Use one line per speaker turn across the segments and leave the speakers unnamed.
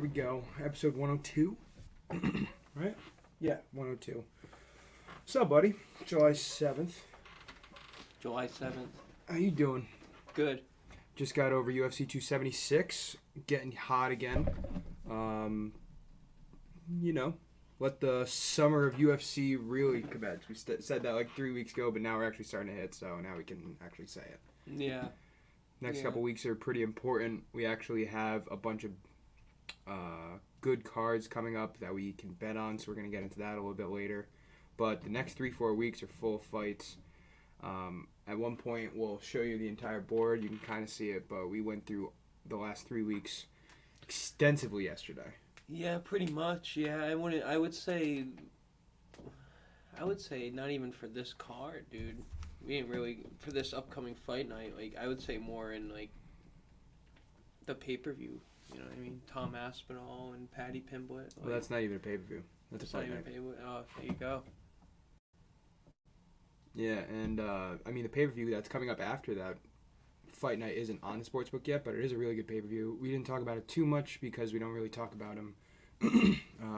we go. Episode 102. Right? Yeah, 102. What's up, buddy? July 7th.
July 7th.
How you doing?
Good.
Just got over UFC 276. Getting hot again. Let the summer of UFC really commence. We said that like 3 weeks ago, but now we're actually starting to hit, so now we can actually say it.
Yeah.
Next couple weeks are pretty important. We actually have a bunch of good cards coming up that we can bet on, so we're going to get into that a little bit later. But the next 3-4 weeks are full of fights. At one point, we'll show you the entire board. You can kind of see it, but we went through the last 3 weeks extensively yesterday.
Yeah, pretty much. Yeah, I would say not even for this card, dude. We ain't really for this upcoming fight night. Like, I would say more in like the pay-per-view. You know what I mean? Tom Aspinall and Paddy Pimblett. Like,
well, that's not even a pay-per-view. That's a fight night.
Oh, there you go.
Yeah, and the pay-per-view that's coming up after that fight night isn't on the sportsbook yet, but it is a really good pay-per-view. We didn't talk about it too much because we don't really talk about them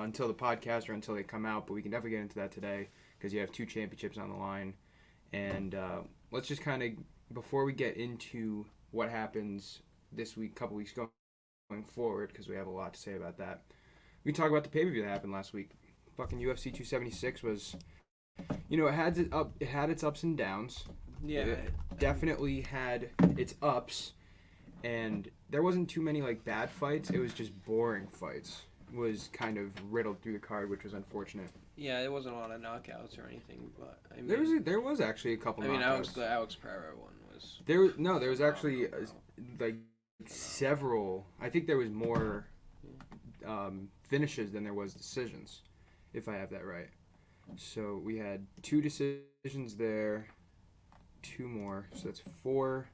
until the podcast or until they come out, but we can definitely get into that today because you have 2 championships on the line. And let's just kind of, before we get into what happens this week, couple weeks going forward, because we have a lot to say about that, we talk about the pay-per-view that happened last week. Fucking UFC 276 was, it had its ups and downs.
Yeah.
It definitely had its ups, and there wasn't too many like bad fights. It was just boring fights. It was kind of riddled through the card, which was unfortunate.
Yeah, there wasn't a lot of knockouts or anything, but I mean,
there was actually a couple.
The Alex Pereira one was.
There was actually like several. I think there was more finishes than there was decisions, if I have that right. So we had 2 decisions there, 2 more. So that's 4,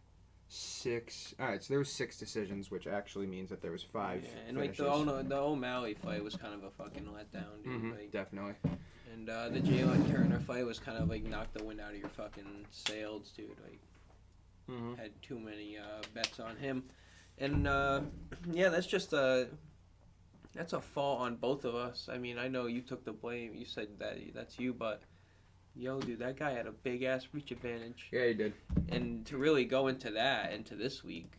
6. All right, so there was 6 decisions, which actually means that there was 5.
Yeah, and
finishes.
like the O'Malley fight was kind of a fucking letdown, dude.
Mm-hmm,
like,
definitely.
And the Jalen Turner fight was kind of like knocked the wind out of your fucking sails, dude. Like, had too many bets on him, and that's just that's a fault on both of us. I mean, I know you took the blame. You said that's you, but yo, dude, that guy had a big ass reach advantage.
Yeah, he did.
And to really go into this week,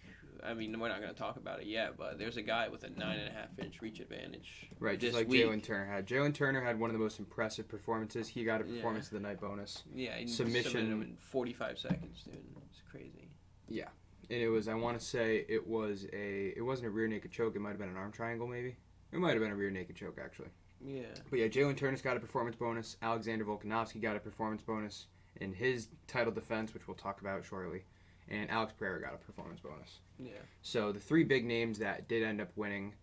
I mean, we're not going to talk about it yet, but there's a guy with a 9.5-inch reach advantage.
Right, just like Jalen Turner had. Jalen Turner had one of the most impressive performances. He got a performance of the night bonus.
Yeah, he
submitted
him in 45 seconds, dude. It's crazy.
Yeah, and it was. I want to say it wasn't a rear naked choke. It might have been an arm triangle, maybe. It might have been a rear naked choke, actually.
Yeah.
But yeah, Jalen Turner's got a performance bonus. Alexander Volkanovski got a performance bonus in his title defense, which we'll talk about shortly. And Alex Pereira got a performance bonus.
Yeah.
So the 3 big names that did end up winning,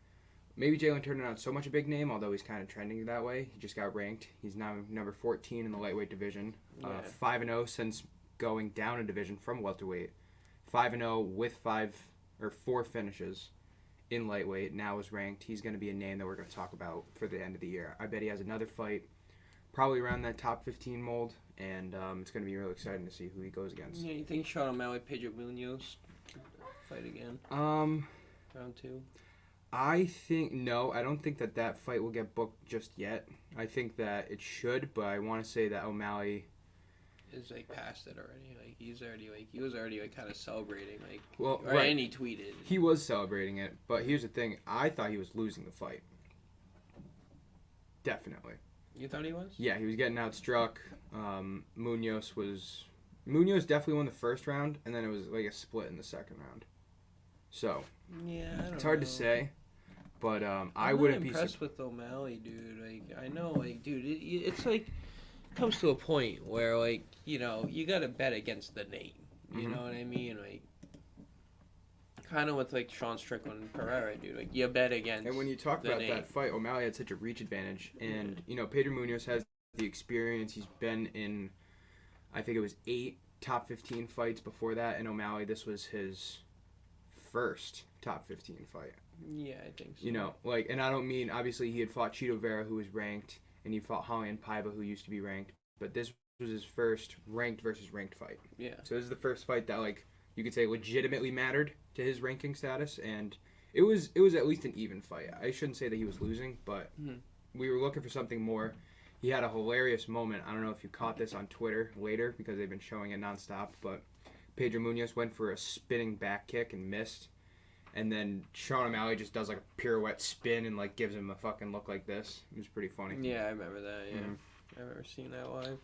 maybe Jalen Turner not so much a big name, although he's kind of trending that way. He just got ranked. He's now number 14 in the lightweight division.
Yeah.
5-0 since going down a division from welterweight. 5-0 with 4 finishes in lightweight. Now is ranked. He's going to be a name that we're going to talk about for the end of the year. I bet he has another fight, probably around that top 15 mold, and it's going to be really exciting to see who he goes against.
Yeah, you think Sean O'Malley, Pedro Munoz fight again? Round 2?
I don't think that fight will get booked just yet. I think that it should, but I want to say that O'Malley
is like past it already. Like he was already kind of celebrating. Like,
right.
And he tweeted.
He was celebrating it, but here's the thing: I thought he was losing the fight. Definitely.
You thought he was?
Yeah, he was getting outstruck. Munoz definitely won the first round, and then it was like a split in the second round. So
yeah,
it's hard to say, but I wouldn't be
impressed with O'Malley, dude. Like I know, like dude, it's like comes to a point where like you gotta bet against the name. You know what I mean? Like kind of with like Sean Strickland and Pereira, dude. Like you bet against.
And when you talk about
name.
that fight, O'Malley had such a reach advantage, and Pedro Munoz has the experience. He's been in, I think it was 8 top 15 fights before that, and O'Malley, this was his first top 15 fight.
Yeah, I think so.
And I don't mean obviously he had fought Chito Vera, who was ranked, and he fought Raulian Paiva, who used to be ranked, but this was his first ranked versus ranked fight.
Yeah.
So this is the first fight that like you could say legitimately mattered to his ranking status, and It was at least an even fight. I shouldn't say that he was losing, but we were looking for something more. He had a hilarious moment. I don't know if you caught this on Twitter later because they've been showing it nonstop, but Pedro Munoz went for a spinning back kick and missed. And then Sean O'Malley just does like a pirouette spin and like gives him a fucking look like this. It was pretty funny.
Yeah, I remember that. Yeah, I've never seen that live.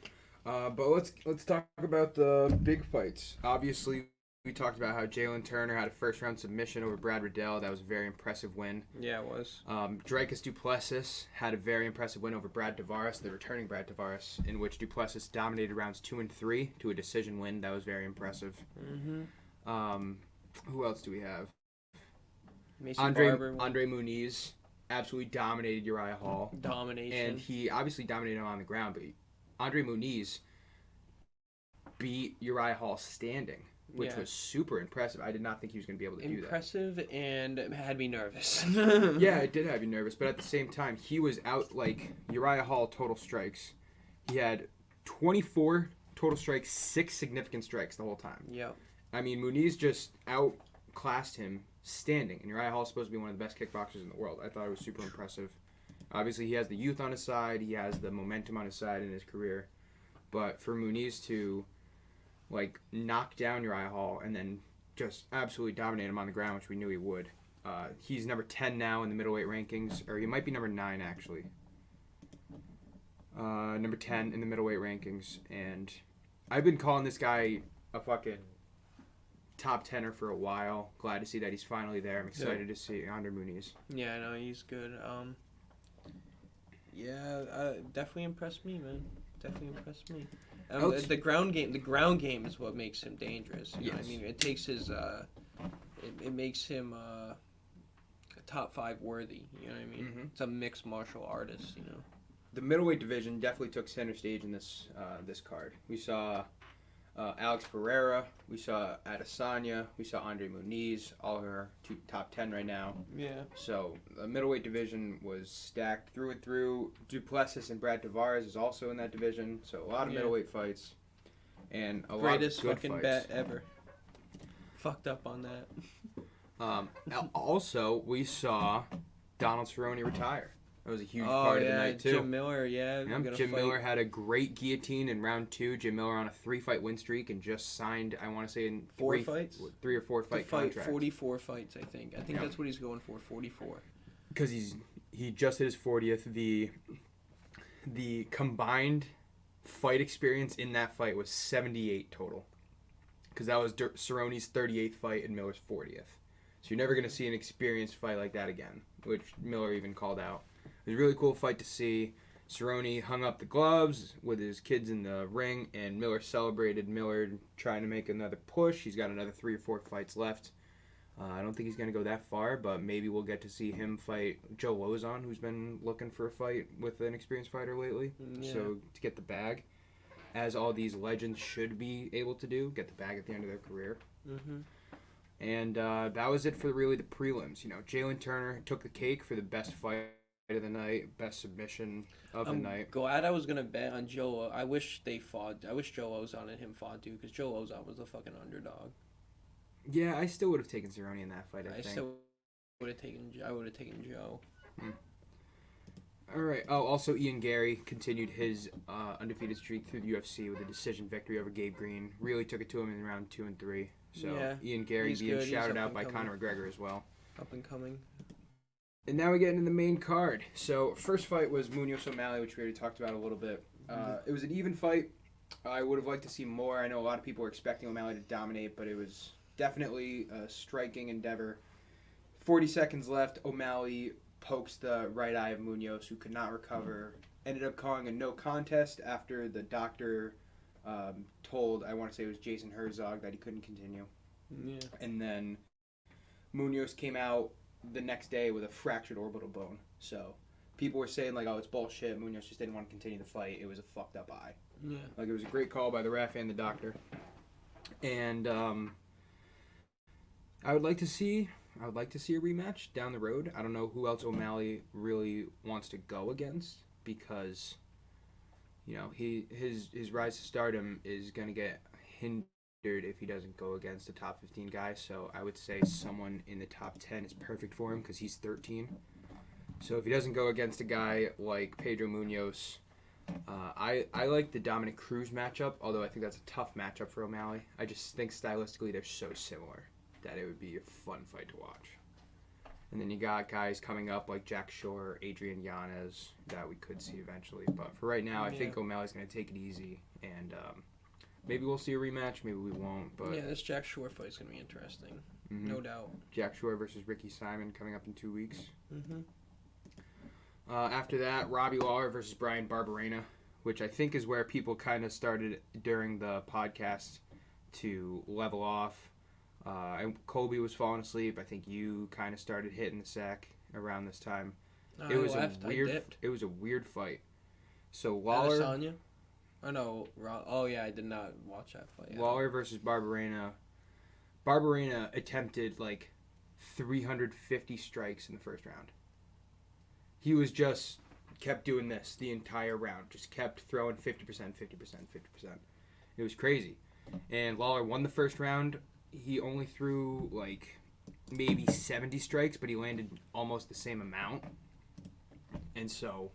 But let's talk about the big fights. Obviously, we talked about how Jalen Turner had a first round submission over Brad Riddell. That was a very impressive win.
Yeah, it was.
Dricus du Plessis had a very impressive win over Brad Tavares, the returning Brad Tavares, in which du Plessis dominated rounds 2 and 3 to a decision win. That was very impressive. Who else do we have? Andre Muniz absolutely dominated Uriah Hall.
Domination.
And he obviously dominated him on the ground, but Andre Muniz beat Uriah Hall standing, which was super impressive. I did not think he was going to be able to do that.
Impressive, and it had me nervous.
Yeah, it did have you nervous, but at the same time, he was out like Uriah Hall total strikes. He had 24 total strikes, 6 significant strikes the whole time.
Yep.
I mean, Muniz just outclassed him standing, and Uriah Hall is supposed to be one of the best kickboxers in the world. I thought it was super impressive. Obviously, he has the youth on his side. He has the momentum on his side in his career. But for Muniz to, like, knock down Uriah Hall and then just absolutely dominate him on the ground, which we knew he would. He's number 10 now in the middleweight rankings, or he might be number 9, actually. Number 10 in the middleweight rankings. And I've been calling this guy a fucking top tenner for a while. Glad to see that he's finally there. I'm excited to see Andre Muniz.
Yeah, I know he's good. Definitely impressed me, man. Definitely impressed me. The ground game is what makes him dangerous. You know what I mean, it takes his it makes him top 5 worthy. You know what I mean? It's a mixed martial artist. You know.
The middleweight division definitely took center stage in this card. We saw Alex Pereira, we saw Adesanya, we saw Andre Muniz, all are top 10 right now.
Yeah.
So the middleweight division was stacked through and through. Du Plessis and Brad Tavares is also in that division. So a lot of middleweight fights and a
greatest
lot of good
fucking
fights.
bet ever. Fucked up on that.
Also, we saw Donald Cerrone retire. That was a huge part of the night, too.
Jim Miller,
Jim Miller had a great guillotine in round 2. Jim Miller on a 3-fight win streak and just signed, I want to say, in
3 or
4 fight contract.
44 fights, I think. I think that's what he's going for, 44.
Because he just hit his 40th. The combined fight experience in that fight was 78 total. Because that was Cerrone's 38th fight and Miller's 40th. So you're never going to see an experienced fight like that again, which Miller even called out. It was a really cool fight to see. Cerrone hung up the gloves with his kids in the ring, and Miller celebrated. Miller trying to make another push. He's got another 3 or 4 fights left. I don't think he's going to go that far, but maybe we'll get to see him fight Joe Lozon, who's been looking for a fight with an experienced fighter lately.
Yeah.
So to get the bag, as all these legends should be able to do, get the bag at the end of their career. And that was it for really the prelims. You know, Jalen Turner took the cake for the best fight of the night, best submission of the night.
Glad I was gonna bet on Joe. I wish they fought. I wish Joe Lozon and him fought too, because Joe Lozon was the fucking underdog.
Yeah, I still would have taken Cerrone in that fight. I think.
Still would have taken. I would have taken Joe.
All right. Oh, also Ian Gary continued his undefeated streak through the UFC with a decision victory over Gabe Green. Really took it to him in round 2 and 3. So Ian Gary being shouted out by Conor McGregor as well.
Up and coming.
And now we get into the main card. So first fight was Munoz O'Malley, which we already talked about a little bit. It was an even fight. I would have liked to see more. I know a lot of people were expecting O'Malley to dominate, but it was definitely a striking endeavor. 40 seconds left. O'Malley pokes the right eye of Munoz, who could not recover. Ended up calling a no contest after the doctor told, I want to say it was Jason Herzog, that he couldn't continue.
Yeah.
And then Munoz came out the next day with a fractured orbital bone. So people were saying, like, oh, it's bullshit. Munoz just didn't want to continue the fight. It was a fucked up eye.
Yeah.
Like, it was a great call by the ref and the doctor. And I would like to see a rematch down the road. I don't know who else O'Malley really wants to go against, because, you know, his rise to stardom is going to get hindered if he doesn't go against a top 15 guy. So I would say someone in the top 10 is perfect for him because he's 13. So if he doesn't go against a guy like Pedro Munoz, I like the Dominic Cruz matchup, although I think that's a tough matchup for O'Malley. I just think stylistically they're so similar that it would be a fun fight to watch. And then you got guys coming up like Jack Shore, Adrian Yanez that we could see eventually. But for right now, I think O'Malley's going to take it easy. And maybe we'll see a rematch, maybe we won't. But
yeah, this Jack Shore fight is going to be interesting. Mm-hmm. No doubt.
Jack Shore versus Ricky Simon coming up in 2 weeks.
Mm-hmm.
After that, Robbie Lawler versus Brian Barberena, which I think is where people kind of started during the podcast to level off. And Colby was falling asleep. I think you kind of started hitting the sack around this time. It was a weird fight. So Lawler.
Adesanya? Oh no! Oh yeah, I did not watch that fight. Yeah.
Lawler versus Barberena. Barberena attempted like 350 strikes in the first round. He was just kept doing this the entire round. Just kept throwing 50%, 50%, 50%. It was crazy. And Lawler won the first round. He only threw like maybe 70 strikes, but he landed almost the same amount. And so,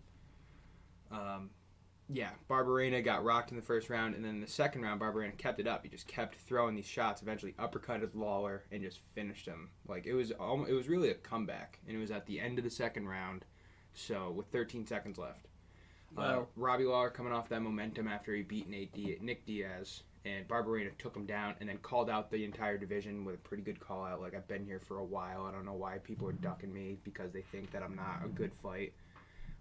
Barberena got rocked in the first round. And then in the second round, Barberena kept it up. He just kept throwing these shots, eventually uppercutted Lawler and just finished him. Like, it was really a comeback. And it was at the end of the second round. So, with 13 seconds left.
Wow.
Robbie Lawler coming off that momentum after he beat Nick Diaz. And Barberena took him down and then called out the entire division with a pretty good call out. Like, I've been here for a while. I don't know why people are ducking me because they think that I'm not a good fight.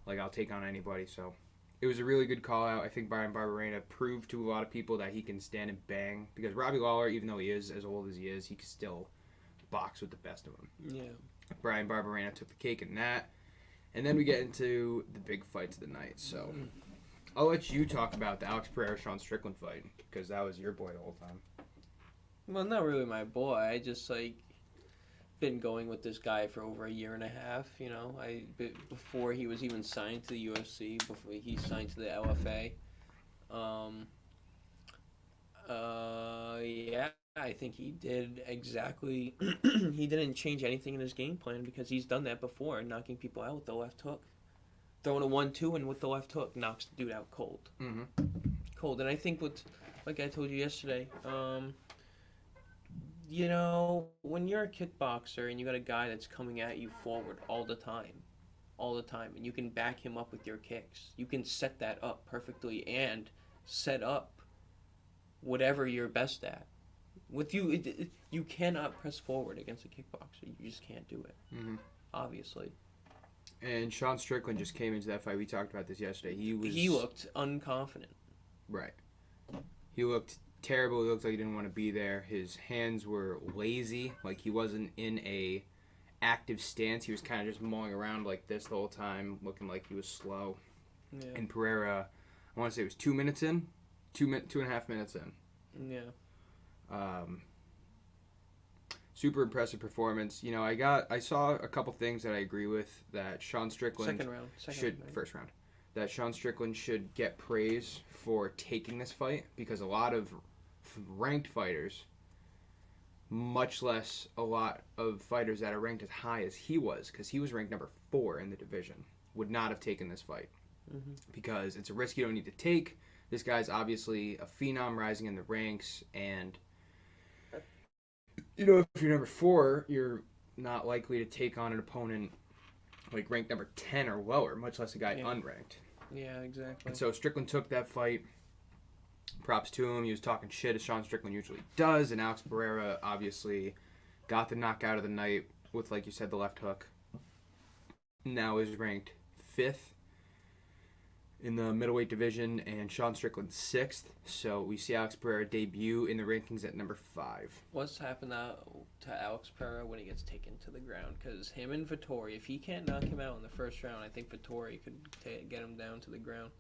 Like, I'll take on anybody. So, it was a really good call out. I think Brian Barberena proved to a lot of people that he can stand and bang. Because Robbie Lawler, even though he is as old as he is, he can still box with the best of them.
Yeah.
Brian Barberena took the cake in that. And then we get into the big fights of the night. So, I'll let you talk about the Alex Pereira-Sean Strickland fight, because that was your boy the whole time.
Well, not really my boy. I just, been going with this guy for over a year and a half, you know. Before he was even signed to the UFC, before he signed to the LFA. I think he did exactly... he didn't change anything in his game plan because he's done that before, knocking people out with the left hook. Throwing a 1-2 and with the left hook knocks the dude out cold.
Mm-hmm.
Cold. And I think like I told you yesterday, you know, when you're a kickboxer and you got a guy that's coming at you forward all the time, and you can back him up with your kicks, you can set that up perfectly and set up whatever you're best at. With you, you cannot press forward against a kickboxer. You just can't do it, obviously.
And Sean Strickland just came into that fight. We talked about this yesterday.
He looked unconfident.
Right. He looked terrible. He looked like he didn't want to be there. His hands were lazy. Like, he wasn't in a active stance. He was kind of just mulling around like this the whole time, looking like he was slow.
Yeah.
And Pereira, I want to say it was 2 minutes in? 2.5 minutes in.
Yeah.
Super impressive performance. You know, I saw a couple things that I agree with that Sean Strickland first round. That Sean Strickland should get praise for taking this fight because a lot of ranked fighters, much less a lot of fighters that are ranked as high as he was, because he was ranked number 4 in the division, would not have taken this fight because it's a risk you don't need to take. This guy's obviously a phenom rising in the ranks, and you know, if you're number 4, you're not likely to take on an opponent like ranked number 10 or lower, much less a guy unranked.
Yeah, exactly.
And so Strickland took that fight. Props to him. He was talking shit as Sean Strickland usually does, and Alex Pereira obviously got the knockout of the night with, like you said, the left hook. Now is ranked 5th in the middleweight division, and Sean Strickland 6th. So we see Alex Pereira debut in the rankings at number 5.
What's happened to Alex Pereira when he gets taken to the ground? Because him and Vettori, if he can't knock him out in the first round, I think Vettori could get him down to the ground.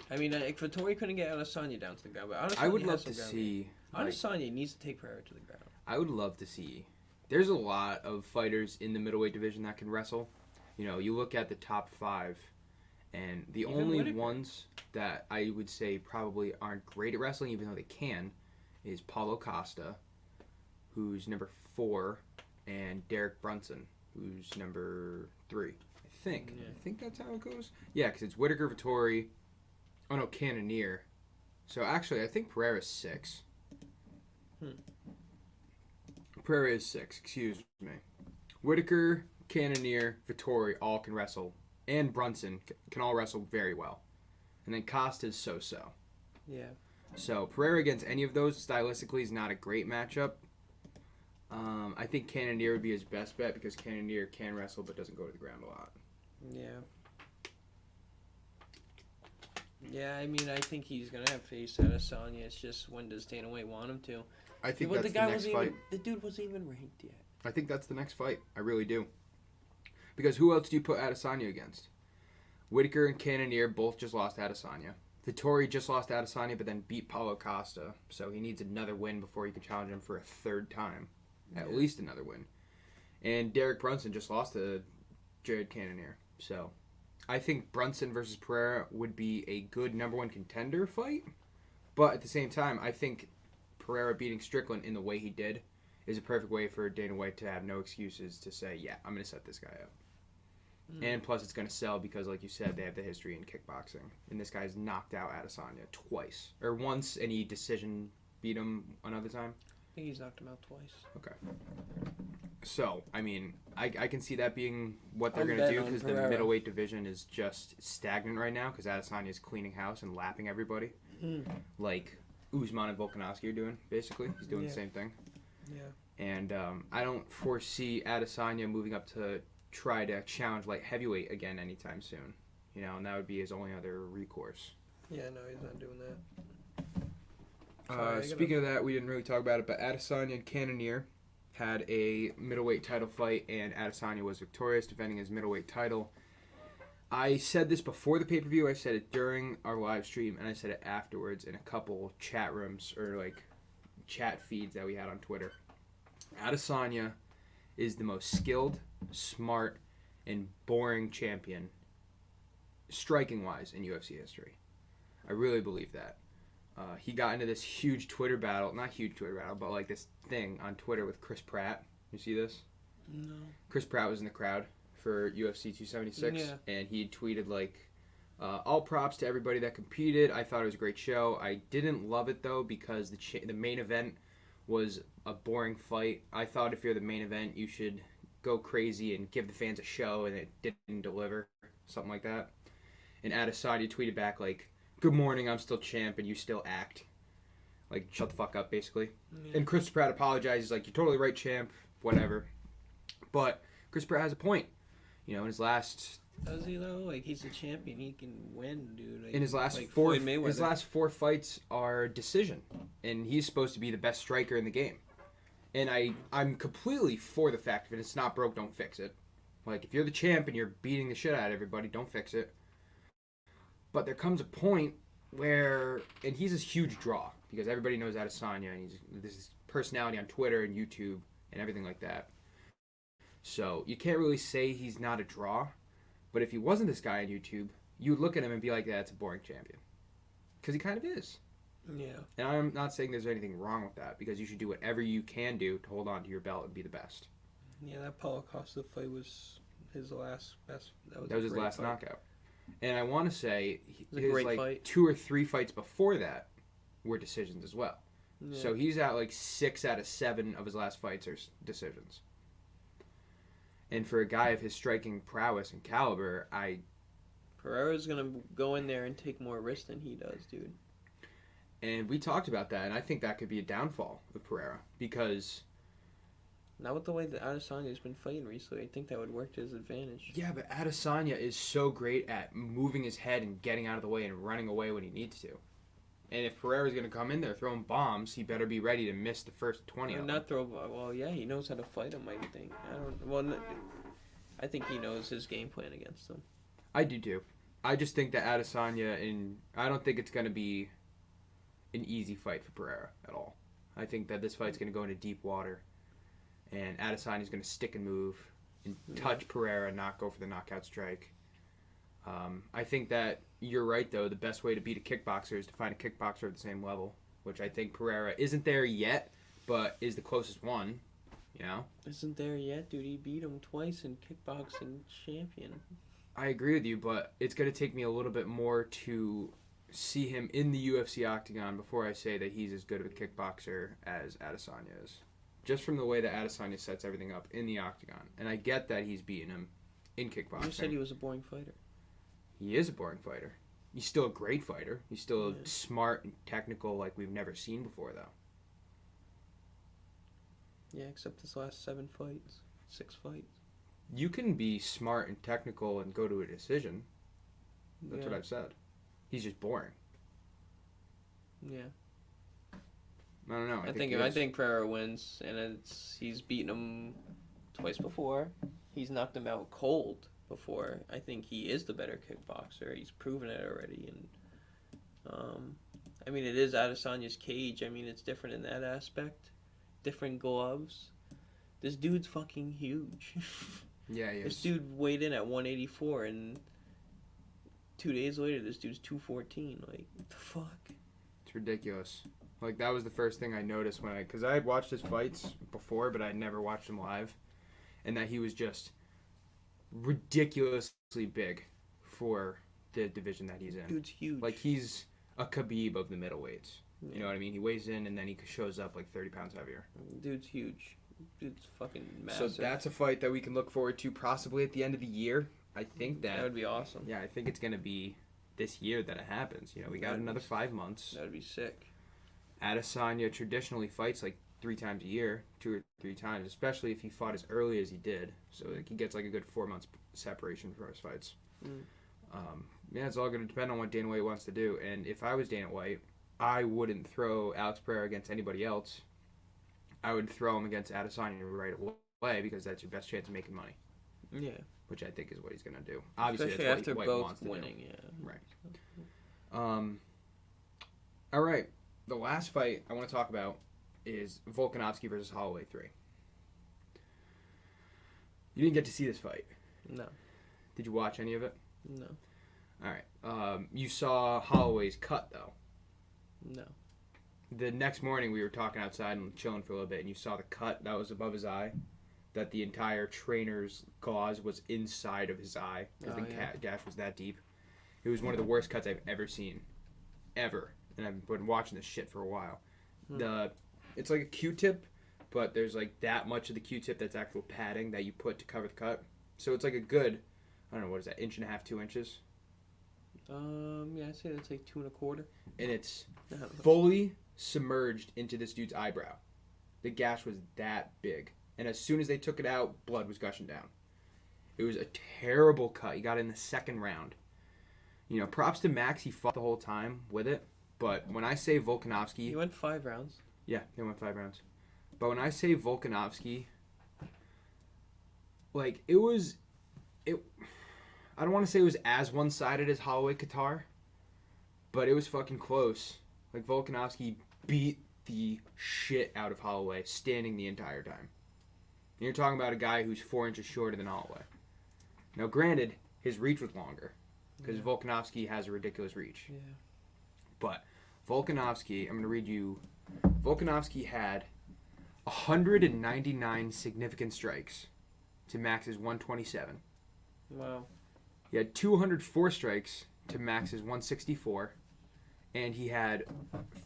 I mean, Vettori couldn't get Adesanya down to the ground, but Adesanya
I would love to see...
Adesanya needs to take Pereira to the ground.
I would love to see... There's a lot of fighters in the middleweight division that can wrestle. You know, you look at the top 5... And the only ones that I would say probably aren't great at wrestling, even though they can, is Paulo Costa, who's number 4, and Derek Brunson, who's number 3. I think that's how it goes. Yeah, because it's Whittaker, Vettori. Oh no, Cannonier. So actually, I think Pereira's 6. Pereira is 6. Excuse me. Whittaker, Cannonier, Vettori all can wrestle, and Brunson can all wrestle very well. And then Costa's so-so.
Yeah.
So Pereira against any of those stylistically is not a great matchup. I think Cannonier would be his best bet because Cannonier can wrestle but doesn't go to the ground a lot.
Yeah. Yeah, I mean, I think he's going to have faced Adesanya. It's just, when does Dana White want him to?
I think that's the next fight.
The dude wasn't even ranked yet.
I think that's the next fight. I really do. Because who else do you put Adesanya against? Whittaker and Cannonier both just lost Adesanya. Vettori just lost Adesanya but then beat Paulo Costa. So he needs another win before he can challenge him for a third time. At least another win. And Derek Brunson just lost to Jared Cannonier. So I think Brunson versus Pereira would be a good number 1 contender fight. But at the same time, I think Pereira beating Strickland in the way he did is a perfect way for Dana White to have no excuses to say, yeah, I'm going to set this guy up. And plus it's going to sell because, like you said, they have the history in kickboxing. And this guy's knocked out Adesanya twice. Or once, and he decision beat him another time.
I think he's knocked him out twice.
Okay. So, I mean, I can see that being what they're going to do because the middleweight division is just stagnant right now because Adesanya is cleaning house and lapping everybody. Like Usman and Volkanovski are doing, basically. He's doing the same thing.
Yeah.
And I don't foresee Adesanya moving up to try to challenge light heavyweight again anytime soon. You know, and that would be his only other recourse.
Yeah, no, he's not doing that.
Speaking of that, we didn't really talk about it, but Adesanya and Cannonier had a middleweight title fight, and Adesanya was victorious, defending his middleweight title. I said this before the pay-per-view, I said it during our live stream, and I said it afterwards in a couple chat rooms, or like chat feeds that we had on Twitter. Adesanya is the most skilled, smart, and boring champion, striking-wise, in UFC history. I really believe that. He got into this huge Twitter battle, not huge Twitter battle, but like this thing on Twitter with Chris Pratt. You see this?
No.
Chris Pratt was in the crowd for UFC 276, and he tweeted like, all props to everybody that competed. I thought it was a great show. I didn't love it though because the main event was a boring fight. I thought if you're the main event, you should go crazy and give the fans a show, and it didn't deliver. Something like that. And Adesanya tweeted back like, good morning, I'm still champ, and you still act. Like, shut the fuck up, basically. Yeah. And Chris Pratt apologizes, like, you're totally right, champ, whatever. But Chris Pratt has a point. You know, in his last...
Does he, though? Like, he's a champion. He can win, dude. Like,
in his last
like
his last 4 fights are decision. And he's supposed to be the best striker in the game. And I'm completely for the fact that if it's not broke, don't fix it. Like, if you're the champ and you're beating the shit out of everybody, don't fix it. But there comes a point where, and he's this huge draw because everybody knows Adesanya, and he's this personality on Twitter and YouTube and everything like that. So you can't really say he's not a draw. But if he wasn't this guy on YouTube, you would look at him and be like, yeah, that's a boring champion. Because he kind of is.
Yeah.
And I'm not saying there's anything wrong with that because you should do whatever you can do to hold on to your belt and be the best.
Yeah, that Paulo Costa fight was his last best.
That was his last knockout. And I want to say his like
fight.
2 or 3 fights before that were decisions as well.
Yeah.
So he's at like 6 out of 7 of his last fights are decisions. And for a guy of his striking prowess and caliber,
Pereira's going to go in there and take more risks than he does, dude.
And we talked about that, and I think that could be a downfall of Pereira because...
Not with the way that Adesanya's been fighting recently. I think that would work to his advantage.
Yeah, but Adesanya is so great at moving his head and getting out of the way and running away when he needs to. And if Pereira's going to come in there throwing bombs, he better be ready to miss the first 20 of them.
Not throw... Well, yeah, he knows how to fight him, I think. I think he knows his game plan against him.
I do, too. I just think that Adesanya, I don't think it's going to be an easy fight for Pereira at all. I think that this fight's going to go into deep water. And Adesanya's going to stick and move and touch Pereira and not go for the knockout strike. I think that you're right, though. The best way to beat a kickboxer is to find a kickboxer at the same level, which I think Pereira isn't there yet, but is the closest one, you know?
Isn't there yet, dude. He beat him twice in kickboxing champion.
I agree with you, but it's going to take me a little bit more to see him in the UFC octagon before I say that he's as good of a kickboxer as Adesanya is. Just from the way that Adesanya sets everything up in the octagon. And I get that he's beating him in kickboxing.
You said he was a boring fighter.
He is a boring fighter. He's still a great fighter. He's still smart and technical like we've never seen before, though.
Yeah, except his last 7 fights. 6 fights.
You can be smart and technical and go to a decision. That's what I've said. He's just boring.
Yeah.
I don't know.
I think Pereira wins, and he's beaten him twice before. He's knocked him out cold before. I think he is the better kickboxer. He's proven it already, and I mean, it is Adesanya's cage. I mean, it's different in that aspect. Different gloves. This dude's fucking huge.
Yeah, he is.
This dude weighed in at 184, and 2 days later, this dude's 214. Like, what the fuck?
It's ridiculous. Like, that was the first thing I noticed because I had watched his fights before, but I'd never watched him live, and that he was just ridiculously big for the division that he's in.
Dude's huge.
Like, he's a Khabib of the middleweights. Yeah. You know what I mean? He weighs in, and then he shows up like 30 pounds heavier.
Dude's huge. Dude's fucking massive.
So that's a fight that we can look forward to possibly at the end of the year. I think that
would be awesome.
Yeah, I think it's going to be this year that it happens. You know, we got another 5 months.
That would be sick.
Adesanya traditionally fights like 3 times a year, 2 or 3 times, especially if he fought as early as he did. So like, he gets like a good 4 months separation from his fights. Yeah, it's all going to depend on what Dana White wants to do. And if I was Dana White, I wouldn't throw Alex Pereira against anybody else. I would throw him against Adesanya right away because that's your best chance of making money.
Yeah.
Which I think is what he's going to do. Obviously,
especially
that's
after
what
both
wants to
winning,
do.
Yeah.
Right. All right. The last fight I want to talk about is Volkanovski versus Holloway 3. You didn't get to see this fight.
No.
Did you watch any of it?
No.
All right. You saw Holloway's cut, though.
No.
The next morning, we were talking outside and chilling for a little bit, and you saw the cut that was above his eye, that the entire trainer's gauze was inside of his eye, because the gash was that deep. It was one of the worst cuts I've ever seen. Ever. And I've been watching this shit for a while. It's like a Q-tip, but there's like that much of the Q-tip that's actual padding that you put to cover the cut. So it's like a good, I don't know, what is that, 1.5 to 2 inches?
Yeah, I'd say that's like 2 1/4.
And it's fully submerged into this dude's eyebrow. The gash was that big. And as soon as they took it out, blood was gushing down. It was a terrible cut. He got in the second round. You know, props to Max. He fought the whole time with it. But when I say Volkanovski...
He went 5 rounds.
Yeah, he went 5 rounds. But when I say Volkanovski, like, it was... I don't want to say it was as one-sided as Holloway Qatar, but it was fucking close. Like, Volkanovski beat the shit out of Holloway, standing the entire time. And you're talking about a guy who's 4 inches shorter than Holloway. Now, granted, his reach was longer, because Volkanovski has a ridiculous reach.
Yeah.
But Volkanovski, I'm going to read you, Volkanovski had 199 significant strikes to Max's 127.
Wow.
He had 204 strikes to Max's 164, and he had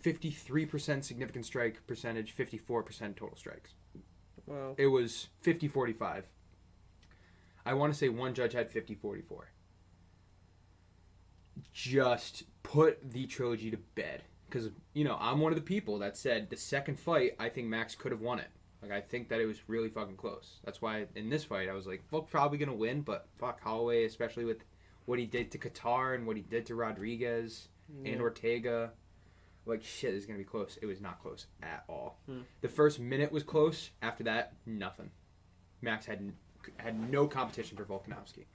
53% significant strike percentage, 54% total strikes.
Wow.
It was 50-45. I want to say one judge had 50-44. Just put the trilogy to bed. Because, you know, I'm one of the people that said the second fight, I think Max could have won it. Like, I think that it was really fucking close. That's why in this fight, I was like, well, probably going to win, but fuck Holloway, especially with what he did to Qatar and what he did to Rodriguez and Ortega. Like, shit, it's going to be close. It was not close at all. The first minute was close. After that, nothing. Max had no competition for Volkanovski.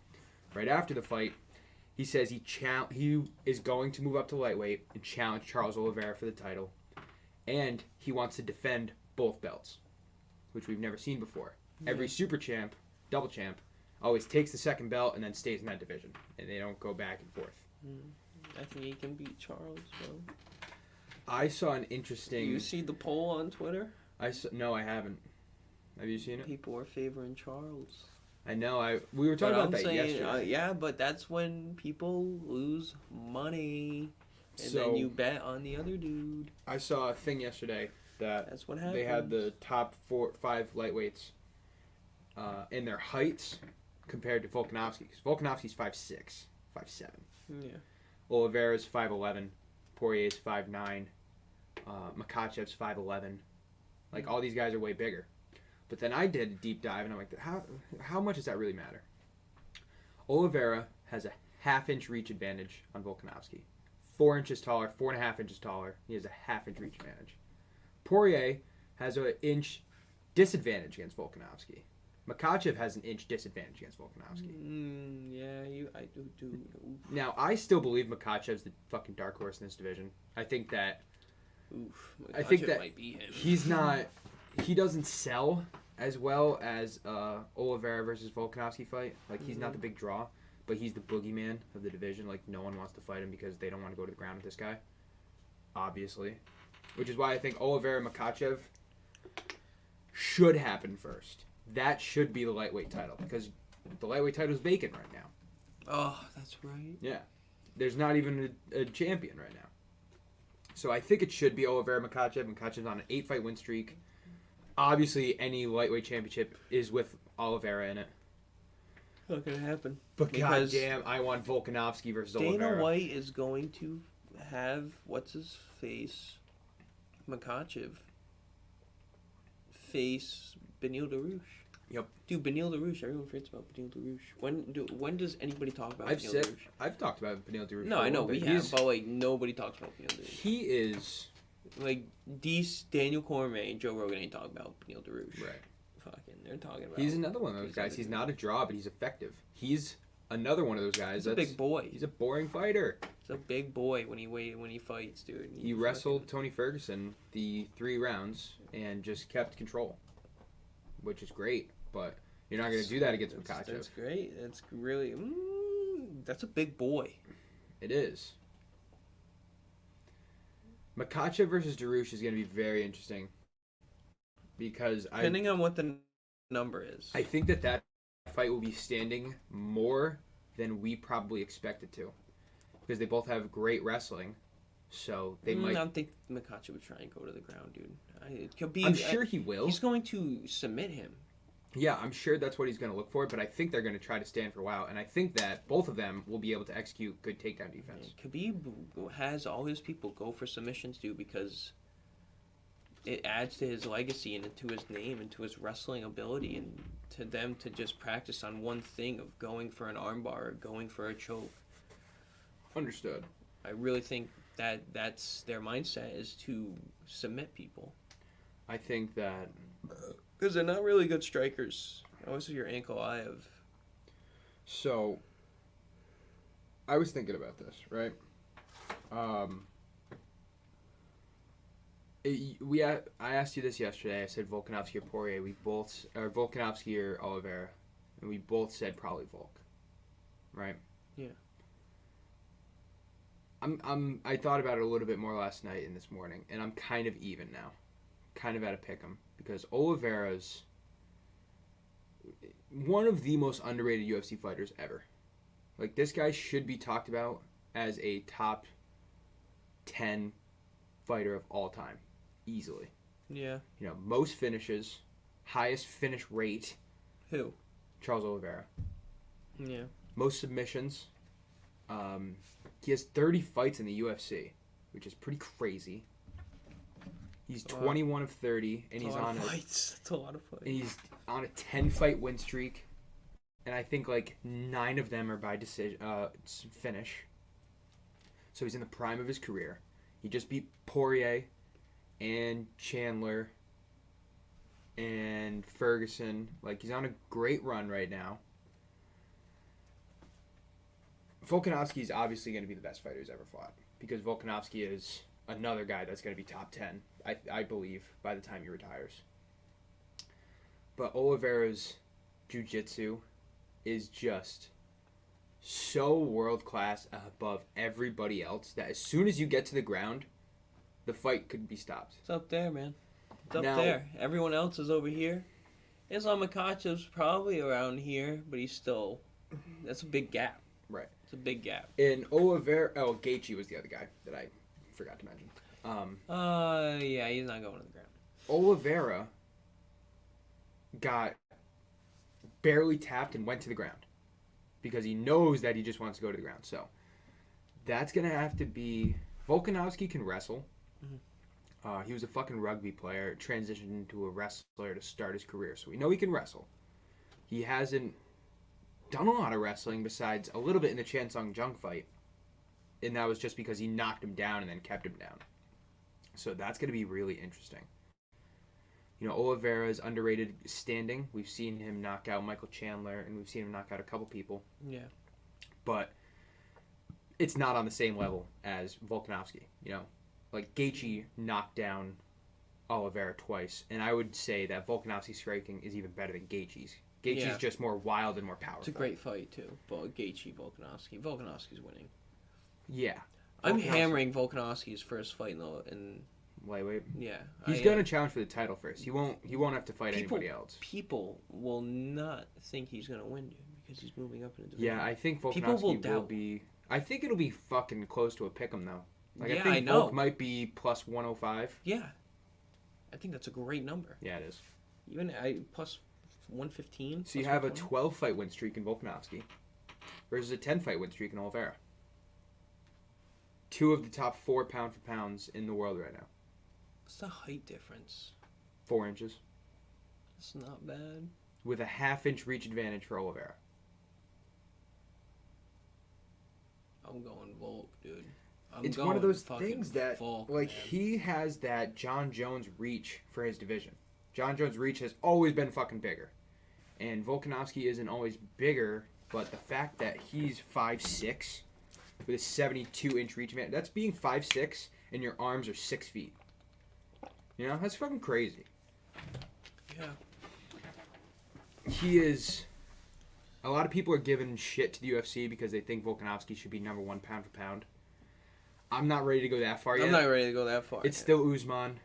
Right after the fight, he says he is going to move up to lightweight and challenge Charles Oliveira for the title. And he wants to defend both belts, which we've never seen before. Every super champ, double champ, always takes the second belt and then stays in that division. And they don't go back and forth.
I think he can beat Charles, bro.
I saw an interesting.
You see the poll on Twitter?
No, I haven't. Have you seen it?
People are favoring Charles.
I know. We were talking about that yesterday.
Yeah, but that's when people lose money, and then you bet on the other dude.
I saw a thing yesterday that
that's what happened.
They had the top 5 lightweights in their heights compared to Volkanovski. Because Volkanovski's 5'6", 5'7".
Yeah.
Oliveira's 5'11", Poirier's 5'9", Makhachev's 5'11". Like, all these guys are way bigger. But then I did a deep dive, and I'm like, how much does that really matter? Oliveira has a half-inch reach advantage on Volkanovski. 4 inches taller, 4.5 inches taller. He has a half-inch reach advantage. Poirier has an inch disadvantage against Volkanovski. Makhachev has an inch disadvantage against Volkanovski.
I do.
Now, I still believe Makhachev's the fucking dark horse in this division. I think that...
Makhachev might be him.
He's not... He doesn't sell as well as Oliveira versus Volkanovski fight. Like, he's not the big draw, but he's the boogeyman of the division. Like, no one wants to fight him because they don't want to go to the ground with this guy. Obviously. Which is why I think Oliveira-Makhachev should happen first. That should be the lightweight title because the lightweight title is vacant right now.
Oh, that's right.
Yeah. There's not even a champion right now. So I think it should be Oliveira-Makhachev. Makhachev's on an 8-fight win streak. Obviously, any lightweight championship is with Oliveira in it.
Not gonna happen.
But goddamn, I want Volkanovski versus Oliveira.
Dana White is going to have what's his face, Makhachev, face Beneil Dariush.
Yep.
Dude, Beneil Dariush. Everyone forgets about Beneil Dariush. When does anybody talk about Beneil Dariush?
I've talked about Beneil Dariush.
No, I know we have, but like nobody talks about Beneil Dariush.
He is.
Like, Daniel Cormier and Joe Rogan ain't talking about Beneil Dariush.
Right.
Fucking, they're talking about...
He's another one of those guys. He's not a draw, but he's effective. He's another one of those guys.
He's a big boy.
He's a boring fighter.
He's a big boy when he fights, dude.
He wrestled Tony Ferguson the 3 rounds and just kept control, which is great. But you're not going to do that against Makhachev.
That's great. That's really... that's a big boy.
It is. Makhachev versus Dariush is going to be very interesting because
depending on what the number is,
I think that fight will be standing more than we probably expect it to because they both have great wrestling, so they might.
I don't think Makhachev would try and go to the ground, dude. It could be.
I'm sure he will.
He's going to submit him.
Yeah, I'm sure that's what he's going to look for, but I think they're going to try to stand for a while, and I think that both of them will be able to execute good takedown defense.
Khabib has all his people go for submissions, dude, because it adds to his legacy and to his name and to his wrestling ability and to them to just practice on one thing of going for an armbar or going for a choke.
Understood.
I really think that's their mindset is to submit people.
I think that...
Because they're not really good strikers. Also, your ankle eye of...
So, I was thinking about this, right? I asked you this yesterday. I said Volkanovski or Poirier. Or Volkanovski or Oliveira. And we both said probably Volk. Right?
Yeah.
I thought about it a little bit more last night and this morning, and I'm kind of even now. Kind of at a pick 'em. Because Oliveira's one of the most underrated UFC fighters ever. Like, this guy should be talked about as a top 10 fighter of all time. Easily.
Yeah.
You know, most finishes, highest finish rate.
Who?
Charles Oliveira.
Yeah.
Most submissions. He has 30 fights in the UFC, which is pretty crazy. He's 21 of 30, and he's on
fights. That's a lot of fights.
And he's on a 10-fight win streak, and I think like 9 of them are by decision finish. So he's in the prime of his career. He just beat Poirier, and Chandler, and Ferguson. Like, he's on a great run right now. Volkanovski is obviously going to be the best fighter he's ever fought because Volkanovski is another guy that's going to be top 10, I believe, by the time he retires. But Oliveira's jiu-jitsu is just so world-class above everybody else that as soon as you get to the ground, the fight could be stopped.
It's up there, man. It's up there. Everyone else is over here. Islam Makachev probably around here, but he's still. That's a big gap.
Right.
It's a big gap.
And Oliveira. Oh, Gaethje was the other guy that I forgot to mention.
Yeah, he's not going to the ground.
Oliveira got barely tapped and went to the ground because he knows that he just wants to go to the ground. So that's gonna have to be. Volkanovski can wrestle.
Mm-hmm.
He was a fucking rugby player, transitioned into a wrestler to start his career, so we know he can wrestle. He hasn't done a lot of wrestling besides a little bit in the Chan Sung Jung fight, and that was just because he knocked him down and then kept him down. So that's going to be really interesting. You know, Oliveira's underrated standing. We've seen him knock out Michael Chandler, and we've seen him knock out a couple people.
Yeah.
But it's not on the same level as Volkanovski, you know? Like, Gaethje knocked down Oliveira twice, and I would say that Volkanovski's striking is even better than Gaethje's. Gaethje's just more wild and more powerful.
It's a great fight, too. Gaethje, Volkanovski. Volkanovski's winning.
Yeah.
I'm hammering Volkanovski's first fight in
lightweight.
Yeah.
He's going to challenge for the title first. He won't have to fight anybody else.
People will not think he's going to win, dude, because he's moving up in a division.
Yeah, I think Volkanovski will be... I think it'll be fucking close to a pick'em, though. Like,
yeah,
I think
I know.
Volk might be plus 105.
Yeah. I think that's a great number.
Yeah, it is.
Even plus 115.
So you have a 12-fight win streak in Volkanovski versus a 10-fight win streak in Oliveira. Two of the top 4 pound-for-pounds in the world right now.
What's the height difference?
4 inches.
That's not bad.
With a half-inch reach advantage for Oliveira.
I'm going Volk, dude.
It's one of those things that,
Volk,
like,
man.
he has that John Jones reach for his division. John Jones' reach has always been fucking bigger. And Volkanovski isn't always bigger, but the fact that he's 5'6", with a 72-inch reach advantage, that's being 5'6", and your arms are 6 feet. You know, that's fucking crazy.
Yeah.
He is... A lot of people are giving shit to the UFC because they think Volkanovski should be number 1 pound for pound. I'm not ready to go that far yet.
I'm not ready to go that far.
It's still Usman.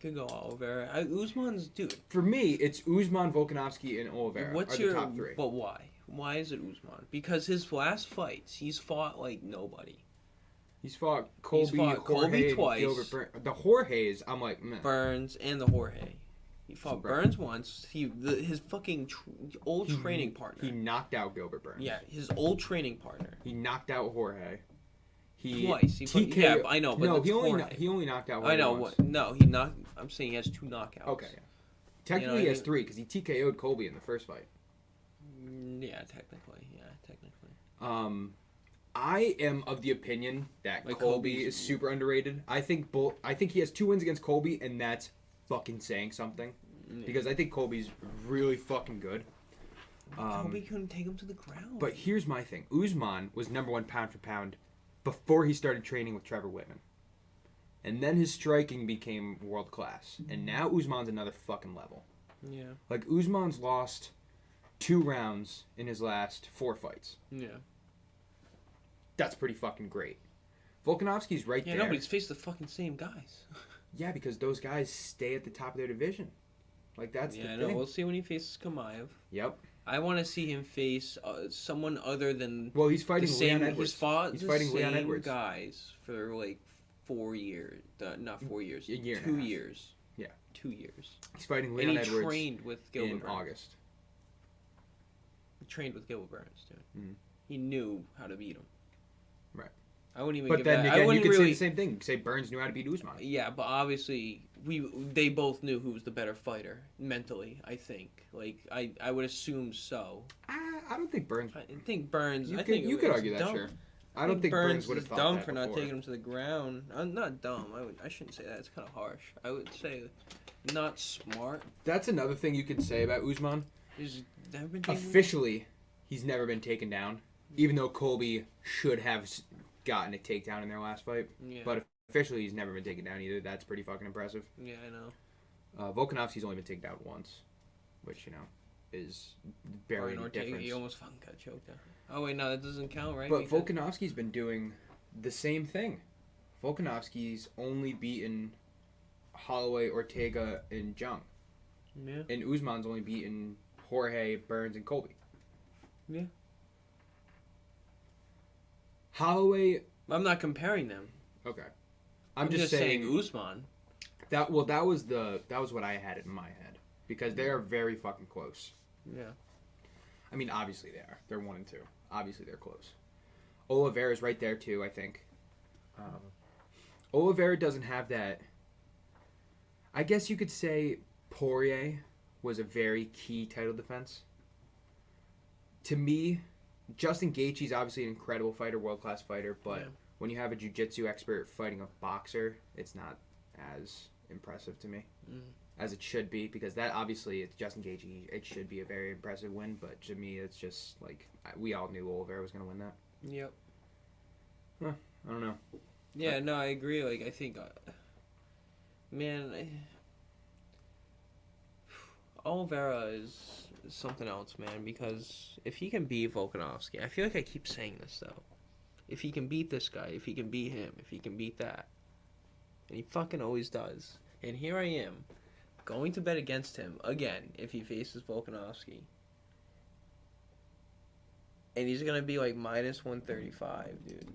Could go Oliveira. Usman's, dude.
For me, it's Usman, Volkanovski, and Oliveira are the top 3.
But why? Why is it Usman? Because his last fights, he's fought like nobody.
He's fought Colby, Jorge,
twice.
Gilbert Burns. The Jorge's, I'm like, meh.
Burns and the Jorge. He fought Burns once. His fucking old training partner.
He knocked out Gilbert Burns.
Yeah, his old training partner.
He knocked out Jorge.
Twice.
Yeah,
I know, but
no, he only knocked out Jorge.
I know.
Once.
No, he knocked. I'm saying he has 2 knockouts.
Okay. Yeah. Technically, he has 3 because he TKO'd Colby in the first fight.
Yeah, technically.
I am of the opinion that
like
Colby is super underrated. I think he has 2 wins against Colby, and that's fucking saying something. Yeah. Because I think Colby's really fucking good.
Colby couldn't take him to the ground.
But here's my thing. Usman was number 1 pound for pound before he started training with Trevor Whitman. And then his striking became world class. And now Usman's another fucking level.
Yeah.
Like, Usman's lost 2 rounds in his last 4 fights.
Yeah.
That's pretty fucking great. Volkanovski's right there.
Yeah, nobody's faced the fucking same guys.
Yeah, because those guys stay at the top of their division. Like, that's the thing.
Yeah, I know. We'll see when he faces Kamaev.
Yep.
I want to see him face someone other than...
Well, he's fighting Leon Edwards.
He's fought
he's fighting Leon Edwards.
Guys for, like, 4 years. Not 4 years. 2 years.
Yeah.
2 years.
He's fighting Leon Edwards.
And he trained with Gilbert
in
Burns.
August.
He trained with Gilbert Burns, dude.
Mm-hmm.
He knew how to beat him.
Right.
I wouldn't even
but
give
then
that.
again, you could say the same thing. You could say Burns knew how to beat Usman.
Yeah, but obviously they both knew who was the better fighter mentally. I think, like I would assume so.
I don't think Burns.
I think Burns.
You
think
could argue that,
dumb.
sure. I don't think Burns would have
is
thought
dumb
that
for not
before.
taking him to the ground. Not dumb. I shouldn't say that. It's kind of harsh. I would say not smart.
That's another thing you could say about Usman.
He's never been taken
Officially, he's never been taken down, even though Colby should have gotten a takedown in their last fight.
Yeah.
But officially, he's never been taken down either. That's pretty fucking impressive.
Yeah, I know.
Volkanovski's only been taken down once, which, you know, is
Brian
barely any
Ortega,
difference.
he almost fucking got choked out. Oh wait, no, that doesn't count, right?
But Volkanovski's been doing the same thing. Volkanovski's only beaten Holloway, Ortega, and Jung.
Yeah.
And Usman's only beaten Jorge, Burns, and Colby.
Yeah.
Holloway.
I'm not comparing them.
Okay.
I'm just saying Usman.
That was what I had in my head because they are very fucking close.
Yeah.
I mean, obviously they are. They're 1 and 2. Obviously they're close. Oliveira's right there too, I think. Oliveira doesn't have that. I guess you could say Poirier was a very key title defense. To me, Justin Gaethje's obviously an incredible fighter, world-class fighter, but when you have a jiu-jitsu expert fighting a boxer, it's not as impressive to me as it should be, because that obviously it's Justin Gaethje. It should be a very impressive win, but to me, it's just like we all knew Oliveira was going to win that.
Yep.
Huh, I don't know.
Yeah, no, I agree. Like, I think, Oliveira is something else, man, because if he can beat Volkanovski, I feel like I keep saying this, though. If he can beat this guy, if he can beat him, if he can beat that, and he fucking always does. And here I am, going to bet against him again if he faces Volkanovski. And he's going to be like minus 135, dude.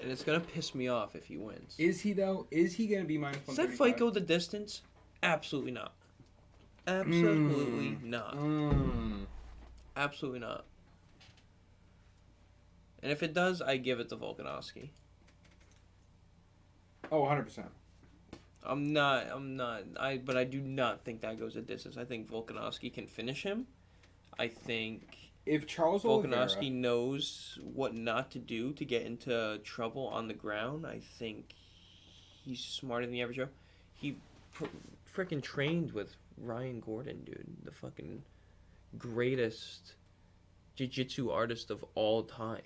And it's going to piss me off if he wins.
Is he, though? Is he going to be minus 135?
Does that fight go the distance? Absolutely not. Absolutely not. Absolutely not. And if it does, I give it to Volkanovski.
Oh, 100%.
But I do not think that goes a distance. I think Volkanovski can finish him. I think
if Charles
Volkanovski knows what not to do to get into trouble on the ground, I think he's smarter than the average Joe. He freaking trained with Ryan Gordon, dude. The fucking greatest jiu-jitsu artist of all time.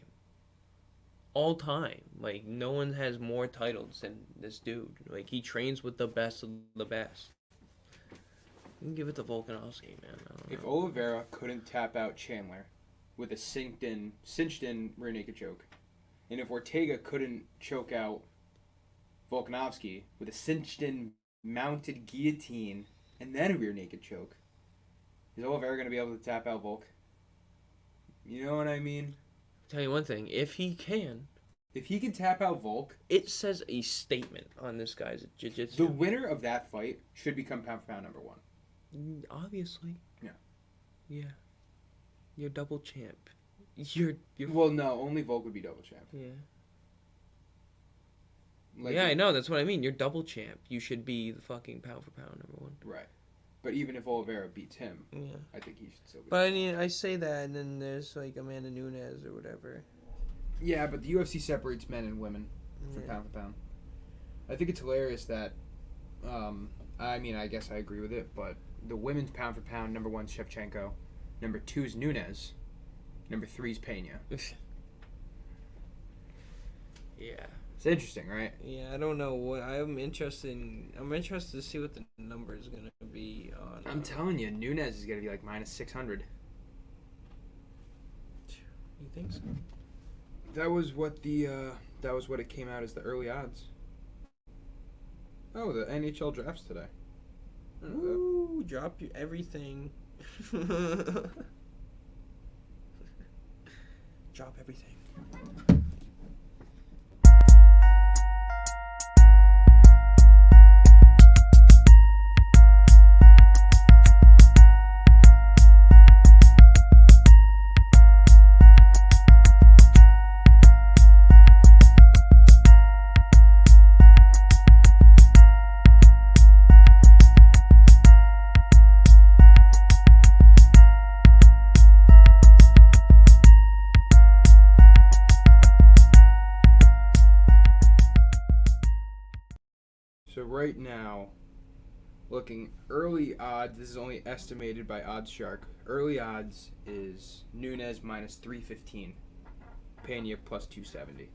All time. Like, no one has more titles than this dude. Like, he trains with the best of the best. You can give it to Volkanovski, man.
If Oliveira couldn't tap out Chandler with a cinched-in rear naked choke, and if Ortega couldn't choke out Volkanovski with a cinched-in mounted guillotine and then a rear naked choke, is Oliveira going to be able to tap out Volk? You know what I mean?
Tell you one thing, if he can
tap out Volk,
it says a statement on this guy's jiu-jitsu.
The winner of that fight should become pound for pound number 1.
Obviously.
Yeah.
Yeah. You're double champ. You're
Well, no, only Volk would be double champ.
Yeah.
Like,
yeah, I know. That's what I mean. You're double champ. You should be the fucking pound for pound number 1.
Right. But even if Oliveira beats him,
yeah,
I think he should still be.
But I mean, I say that, and then there's like Amanda Nunes or whatever.
Yeah, but the UFC separates men and women for pound for pound. I think it's hilarious that, I mean, I guess I agree with it, but the women's pound for pound, number 1 is Shevchenko, number 2 is Nunes, number 3 is Pena.
Yeah.
It's interesting, right?
Yeah, I don't know what I'm interested to see what the number is gonna be on.
I'm telling you, Nunes is gonna be like minus 600.
You think so?
That was what it came out as the early odds. Oh, the NHL drafts today.
Ooh, drop everything. Drop everything.
So right now, looking early odds, this is only estimated by OddsShark. Early odds is Nunes minus 315, Pena plus 270.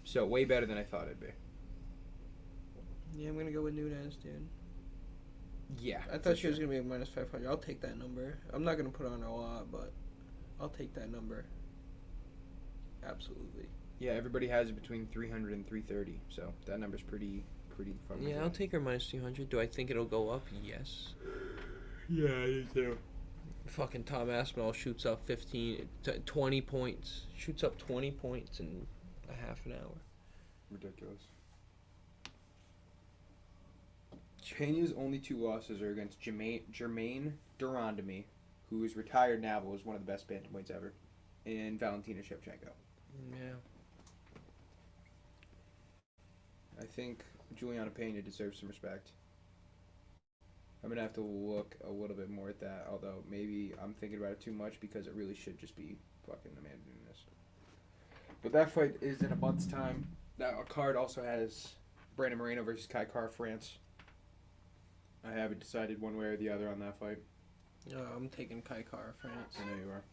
So way better than I thought it'd be.
Yeah, I'm gonna go with Nunes, dude.
Yeah.
I thought she was going to be at minus 500. I'll take that number. I'm not going to put on a lot, but I'll take that number. Absolutely.
Yeah, everybody has it between 300 and 330, so that number's pretty fucking
Yeah, I'll take her minus 200. Do I think it'll go up? Yes.
Yeah, I do too.
Fucking Tom Aspinall shoots up 20 points. Shoots up 20 points in a half an hour.
Ridiculous. Pena's only 2 losses are against Jermaine Durandamy, who is retired now but was one of the best bantamweights ever, and Valentina Shevchenko.
Yeah.
I think Juliana Pena deserves some respect. I'm going to have to look a little bit more at that, although maybe I'm thinking about it too much because it really should just be fucking Amanda Nunes. But that fight is in a month's time. Now, a card also has Brandon Moreno versus Kai Kara France. I haven't decided one way or the other on that fight.
I'm taking Kai Kara France.
I know you are.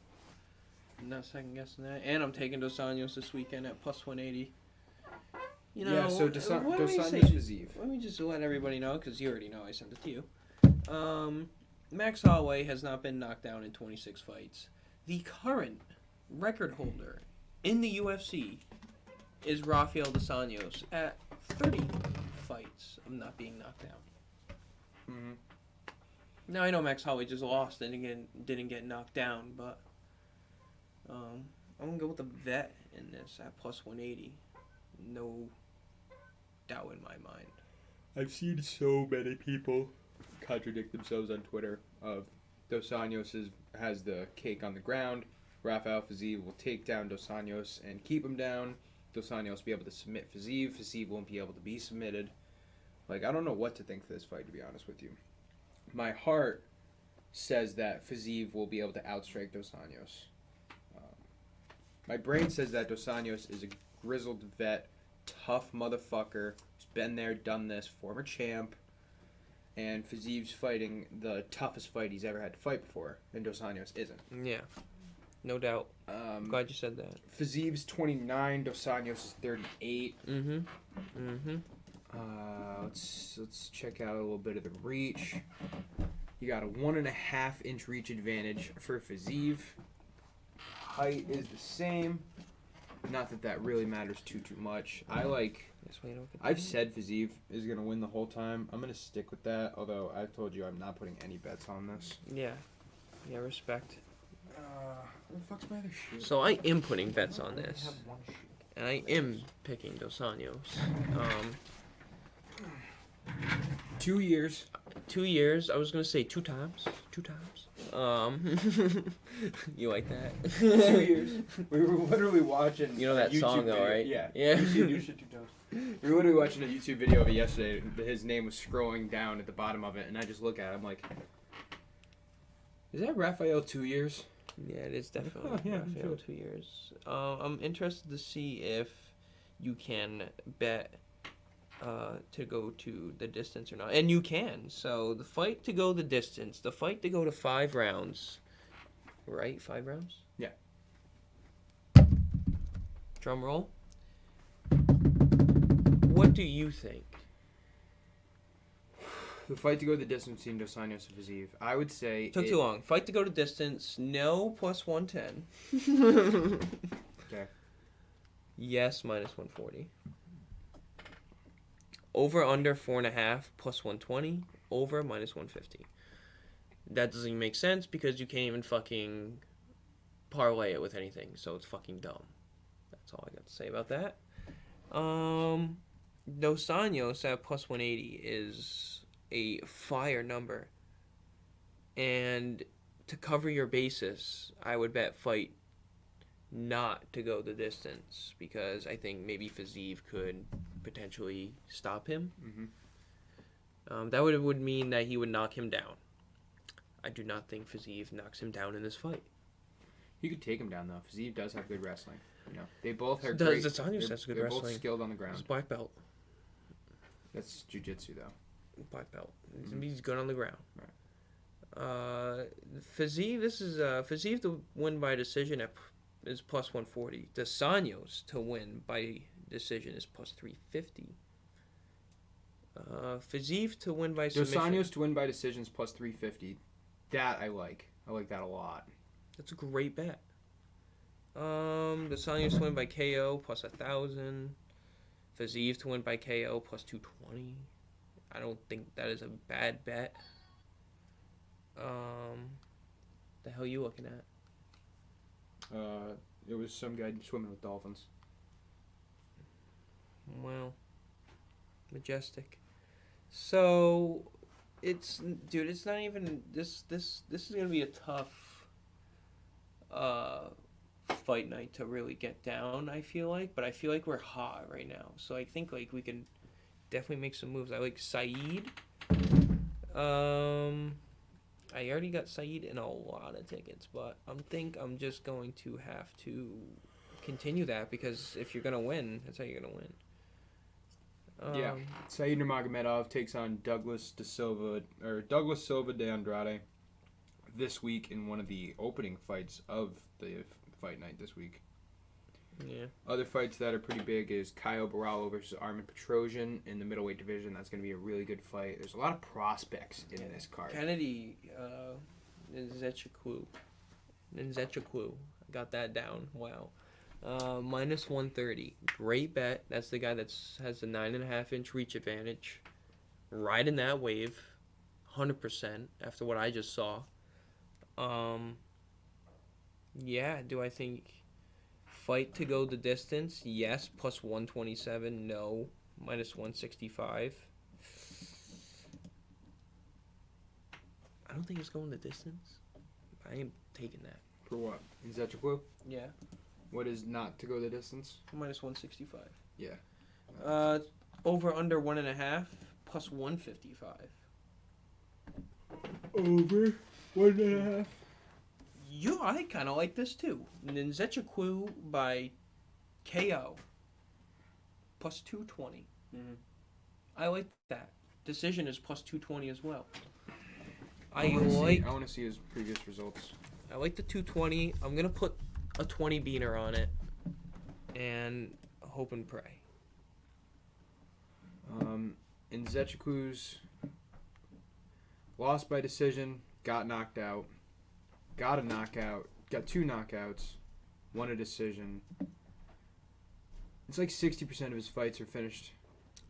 I'm not second guessing that. And I'm taking Dos Anjos this weekend at plus 180. You know,
yeah, so Dos Anjos Fiziev.
Let me just let everybody know, because you already know I sent it to you. Max Holloway has not been knocked down in 26 fights. The current record holder in the UFC is Rafael Dos Anjos at 30 fights of not being knocked down.
Mm-hmm.
Now I know Max Holloway just lost and again didn't get knocked down, but I'm gonna go with the vet in this at plus 180. No doubt in my mind.
I've seen so many people contradict themselves on Twitter of Dos Anjos has the cake on the ground. Rafael Fiziev will take down Dos Anjos and keep him down. Dos Anjos will be able to submit Fiziev. Fiziev won't be able to be submitted. Like, I don't know what to think for this fight, to be honest with you. My heart says that Fiziev will be able to outstrike Dos Anjos. My brain says that Dos Anjos is a grizzled vet, tough motherfucker, who's been there, done this, former champ, and Fiziev's fighting the toughest fight he's ever had to fight before, and Dos Anjos isn't.
Yeah, no doubt. I'm glad you said that.
Fiziev's 29, Dos Anjos is 38. Let's check out a little bit of the reach. You got a 1.5 inch reach advantage for Fiziev. Height is the same. Not that that really matters too much. I've said Fiziev is gonna win the whole time. I'm gonna stick with that. Although I've told you I'm not putting any bets on this.
Yeah, respect.
Where the fuck's my other shoe?
So I am putting bets on this, and I am picking Dos Anjos.
2 years.
2 years. I was gonna say 2 times. 2 times. You like that?
2 years. We were literally watching.
You know that
YouTube
song though,
video.
right?
Yeah.
Yeah.
You should 2 times. We were literally watching a YouTube video of it yesterday. His name was scrolling down at the bottom of it, and I just look at it. I'm like, is that Raphael 2 years?
Yeah, it is definitely
Raphael
sure. 2 years. I'm interested to see if you can bet to go to the distance or not. And you can. So the fight to go the distance, the fight to go to 5 rounds, right? 5 rounds?
Yeah.
Drum roll. What do you think?
The fight to go the distance between Dos Anjos and Fiziev. I would say...
Took too long. Fight to go to distance, no, plus 110.
Okay.
Yes, minus 140. Over, under, 4.5, plus 120. Over, minus 150. That doesn't even make sense because you can't even fucking parlay it with anything. So it's fucking dumb. That's all I got to say about that. Dos Anjos at plus 180 is a fire number. And to cover your basis, I would bet fight not to go the distance because I think maybe Fiziev could potentially stop him.
Mm-hmm.
That would mean that he would knock him down. I do not think Fiziev knocks him down in this fight.
You could take him down though. Fiziev does have good wrestling. You know, they both are
Dos
great.
Anjos has good
they're
wrestling.
both skilled on the
He's
ground.
black belt.
That's jiu-jitsu though.
Black belt.
Mm-hmm.
He's good on the ground.
Right.
Fiziev. This is Fiziev to win by decision is plus 140. Dos Anjos to win by decision is plus 350. Fiziev to win by
Dos
submission.
Anjos to win by decisions plus 350. That I like. I like that a lot.
That's a great bet. Dos Anjos to win by KO plus 1,000. Fiziev to win by KO plus 220. I don't think that is a bad bet. The hell you looking at?
It was some guy swimming with dolphins.
Well, majestic. So, it's not even this is gonna be a tough fight night to really get down. I feel like, but I feel like we're hot right now. So I think like we can definitely make some moves. I like Saeed. I already got Saeed in a lot of tickets, but I'm just going to have to continue that because if you're gonna win, that's how you're gonna win.
Yeah, Saeed Nurmagomedov takes on Douglas Silva de Andrade this week in one of the opening fights of the fight night this week.
Yeah.
Other fights that are pretty big is Caio Borralho versus Armin Petrosian in the middleweight division. That's going to be a really good fight. There's a lot of prospects in this card.
Kennedy, Nzechukwu. I got that down. Wow. Minus 130. Great bet. That's the guy that has the 9.5-inch reach advantage. Riding that wave. 100% after what I just saw. Yeah, do I think fight to go the distance? Yes. Plus 127. No. Minus 165. I don't think it's going the distance. I ain't taking that.
For what? Nzechukwu?
Yeah.
What is not to go the distance?
Minus 165.
Yeah.
Over under 1.5 plus 155.
Over 1.5.
I kind of like this too. Nzechukwu by KO plus 220.
Mm-hmm.
I like that. Decision is plus 220 as well.
I want to see his previous results.
I like the 220. I'm gonna put a 20 beaner on it and hope and pray.
Nzechukwu's lost by decision, got knocked out, got a knockout, got 2 knockouts, won a decision. It's like 60% of his fights are finished.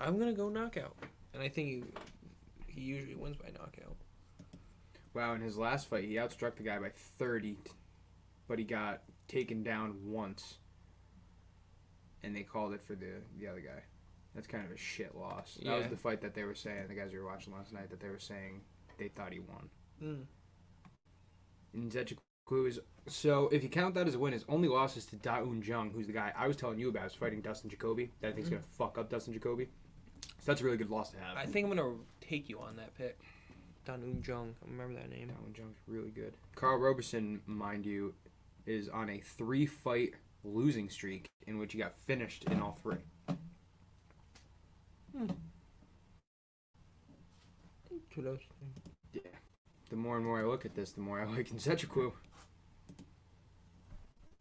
I'm gonna go knockout, and I think he usually wins by knockout.
Wow, in his last fight, he outstruck the guy by 30, but he got taken down once, and they called it for the other guy. That's kind of a shit loss. That was the fight that they were saying, the guys we were watching last night, that they were saying they thought he won. And Nzechukwu is... So, if you count that as a win, his only loss is to Da-Un Jung, who's the guy I was telling you about, who's fighting Dustin Jacoby, that I think is going to fuck up Dustin Jacoby. So that's a really good loss to have.
I think I'm going to take you on that pick. Da-Un Jung. I remember that name.
Da-Un Jung's really good. Carl Roberson, mind you, is on a 3-fight losing streak in which he got finished in all 3.
Interesting.
Yeah. The more and more I look at this, the more I like Nzechukwu.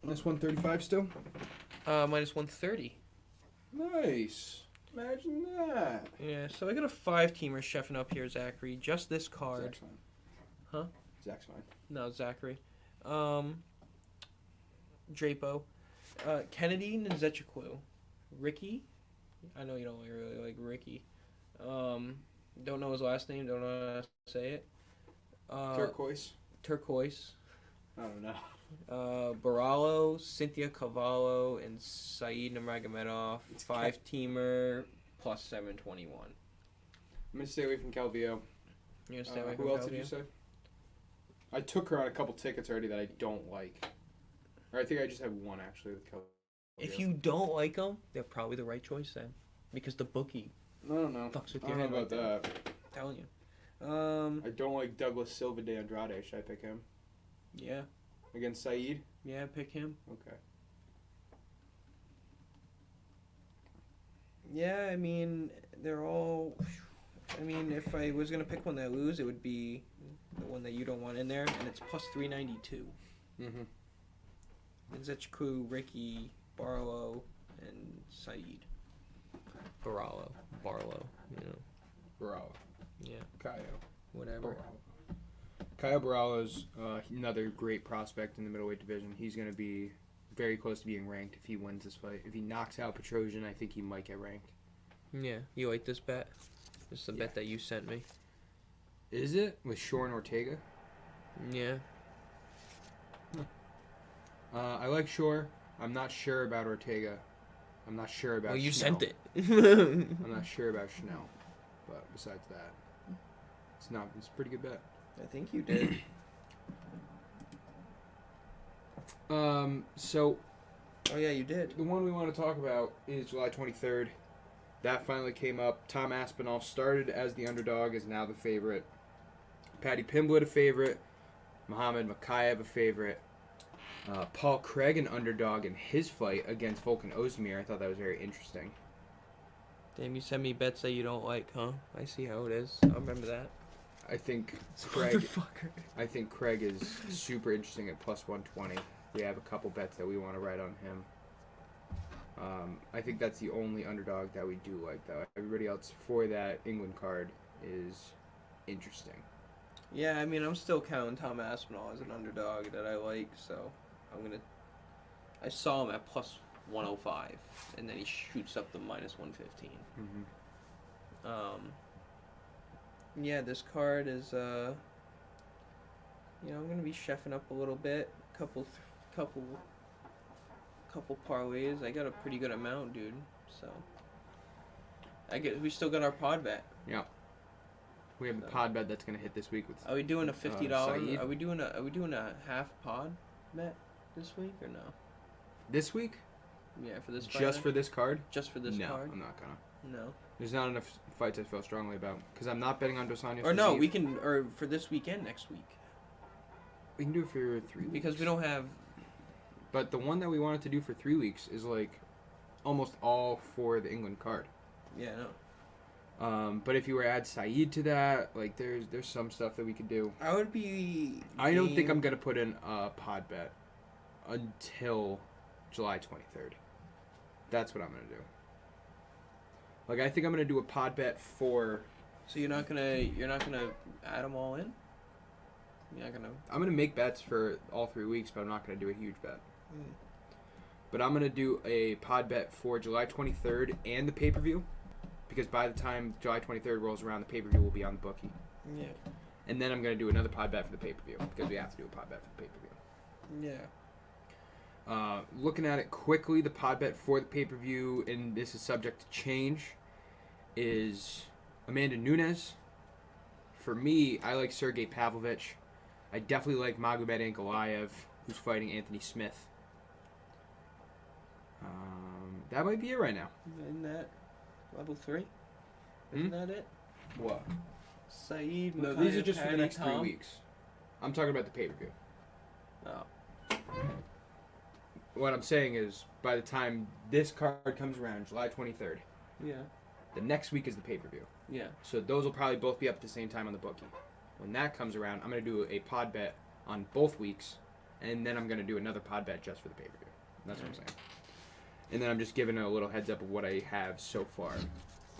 Minus 135 still?
Minus 130.
Nice. Imagine that.
Yeah, so I got a 5-teamer chefing up here, Zachary. Just this card.
Zach's fine.
Huh?
Zach's fine.
No, Zachary. Drapo. Kennedy Nzechukwu. Ricky. I know you don't really like Ricky. Don't know his last name. Don't know how to say it.
Turquoise.
I
don't know.
Borralho, Cynthia Cavallo, and Saeed Nurmagomedov. 5-teamer plus 721.
I'm going to stay away from Calvillo.
You're going to stay away from Calvillo?
Who else did you say? I took her on a couple tickets already that I don't like. Or I think I just have one, actually, with Calvillo.
If you don't like them, they're probably the right choice then. Because the bookie fucks with your head.
I don't know about that.
I'm telling you.
I don't like Douglas Silva de Andrade. Should I pick him?
Yeah.
Against Saeed?
Yeah, pick him.
Okay.
Yeah, I mean, they're all... I mean, if I was going to pick one that I lose, it would be the one that you don't want in there, and it's plus 392. Nzechukwu, Ricky, Barlow, and Saeed. Barlow, you know.
Barala.
Yeah.
Caio.
Whatever.
Caio Barala's another great prospect in the middleweight division. He's going to be very close to being ranked if he wins this fight. If he knocks out Petrosian, I think he might get ranked.
Yeah. You like this bet? This is the bet that you sent me.
Is it? With Shore and Ortega?
Yeah.
I like Shore. I'm not sure about Ortega. I'm not sure about
you
Schnell.
sent it.
I'm not sure about Schnell. But besides that, it's a pretty good bet.
I think you did.
So
Oh, yeah, you did.
the one we want to talk about is July 23rd. That finally came up. Tom Aspinall started as the underdog, is now the favorite. Paddy Pimblett a favorite. Muhammad Makayev a favorite. Paul Craig an underdog in his fight against Volkan Ozdemir. I thought that was very interesting.
Damn, you send me bets that you don't like, huh? I see how it is. I'll remember that.
I think
Motherfucker.
Craig is super interesting at plus 120. We have a couple bets that we want to write on him. I think that's the only underdog that we do like, though. Everybody else for that England card is interesting.
Yeah, I mean, I'm still counting Tom Aspinall as an underdog that I like, so I saw him at plus 105, and then he shoots up to minus 115.
Mm-hmm.
Yeah, this card is, I'm going to be chefing up a little bit. Couple parlays. I got a pretty good amount, dude. So we still got our pod bet.
Yeah. We have the pod bet that's gonna hit this week with.
Are we doing a $50?
Saeed.
Are we doing a half pod bet this week or no?
This week?
Yeah, for this fight.
Just for this card?
Just for this card?
No, I'm not gonna.
No.
There's not enough fights I feel strongly about because I'm not betting on Dos Anjos.
Or no, we can for this weekend next week.
We can do it for 3 weeks.
Because we don't have.
But the one that we wanted to do for 3 weeks is like almost all for the England card.
Yeah, no.
But if you were to add Saeed to that, like there's some stuff that we could do.
I would be.
I don't think I'm gonna put in a pod bet until July 23rd. That's what I'm gonna do. Like I think I'm gonna do a pod bet for.
So you're not gonna add them all in. You're not gonna.
I'm gonna make bets for all 3 weeks, but I'm not gonna do a huge bet.
Mm.
But I'm gonna do a pod bet for July 23rd and the pay-per-view. Because by the time July 23rd rolls around, the pay-per-view will be on the bookie.
Yeah.
And then I'm going to do another pod bet for the pay-per-view. Because we have to do a pod bet for the pay-per-view.
Yeah.
Looking at it quickly, the pod bet for the pay-per-view, and this is subject to change, is Amanda Nunes. For me, I like Sergey Pavlovich. I definitely like Magomed Ankalaev, who's fighting Anthony Smith. That might be it right now.
Isn't that level 3? Isn't that it?
What?
Saeed.
No,
Makayev,
these are just for the
Paddy,
next 3
Tom.
weeks. I'm talking about the pay-per-view.
Oh.
What I'm saying is, by the time this card comes around, July 23rd,
Yeah.
the next week is the pay-per-view.
Yeah.
So those will probably both be up at the same time on the bookie. When that comes around, I'm going to do a pod bet on both weeks, and then I'm going to do another pod bet just for the pay-per-view. That's what I'm saying. And then I'm just giving a little heads up of what I have so far.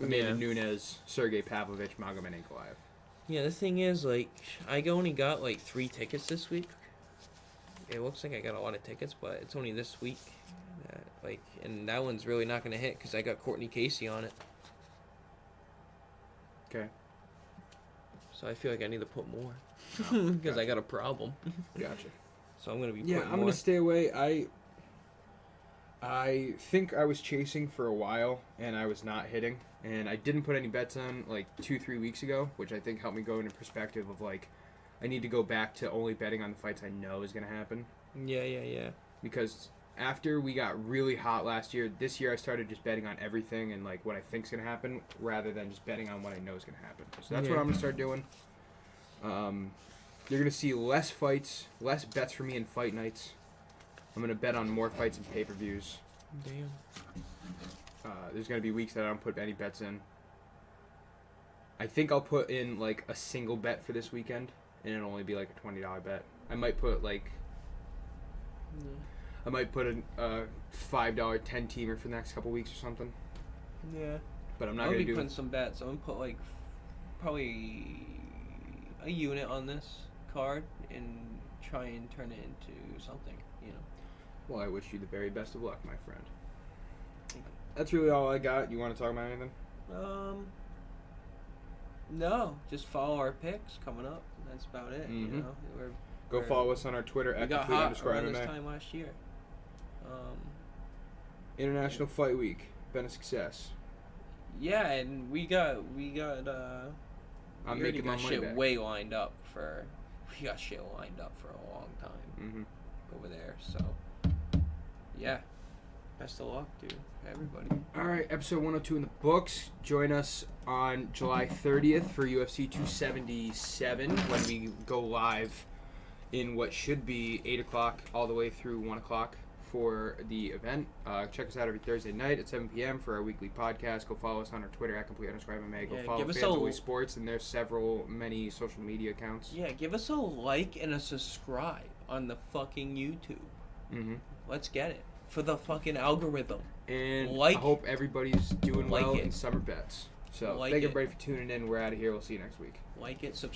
Amanda Nunes, Sergey Pavlovich, Magomed Ankalaev.
Yeah, the thing is, like, I only got, 3 tickets this week. It looks like I got a lot of tickets, but it's only this week. And that one's really not going to hit because I got Courtney Casey on it.
Okay.
So I feel like I need to put more because I got a problem.
Gotcha.
So I'm going to be putting more.
I'm going to stay away. I think I was chasing for a while, and I was not hitting. And I didn't put any bets on, 2-3 weeks ago, which I think helped me go into perspective of, I need to go back to only betting on the fights I know is going to happen.
Yeah.
Because after we got really hot last year, this year I started just betting on everything and, what I think is going to happen, rather than just betting on what I know is going to happen. So that's what I'm going to start doing. You're going to see less fights, less bets for me in fight nights. I'm going to bet on more fights and pay-per-views.
Damn.
There's going to be weeks that I don't put any bets in. I think I'll put in, a single bet for this weekend, and it'll only be, a $20 bet. I might put, a $5 10-teamer for the next couple weeks or something.
Yeah.
But I'm not
I'll
going
be
to do
putting some bets. I'm going to put, probably a unit on this card and try and turn it into something, you know.
Well, I wish you the very best of luck, my friend.
Thank you.
That's really all I got. You want to talk about anything?
No, just follow our picks coming up. That's about it.
Mm-hmm.
You know,
Go follow us on our Twitter
we
at
got hot
_MMA.
around this time last year.
International Fight Week been a success.
Yeah, and we got
I'm
we already
making my
got
money
shit
back.
way lined up for. We got shit lined up for a long time
Mm-hmm.
over there. So, yeah, best of luck, dude, everybody.
All right, episode 102 in the books. Join us on July 30th for UFC 277 when we go live in what should be 8 o'clock all the way through 1 o'clock for the event. Check us out every Thursday night at 7 p.m. for our weekly podcast. Go follow us on our Twitter at @complete_MMA. Go follow
give us
Fans Always Sports, and there's many social media accounts.
Yeah, give us a like and a subscribe on the fucking YouTube.
Mm-hmm.
Let's get it for the fucking algorithm.
And I hope everybody's doing well
it.
in summer bets. So
Like
thank
it.
everybody for tuning in. We're out of here. We'll see you next week.
Like it, subscribe.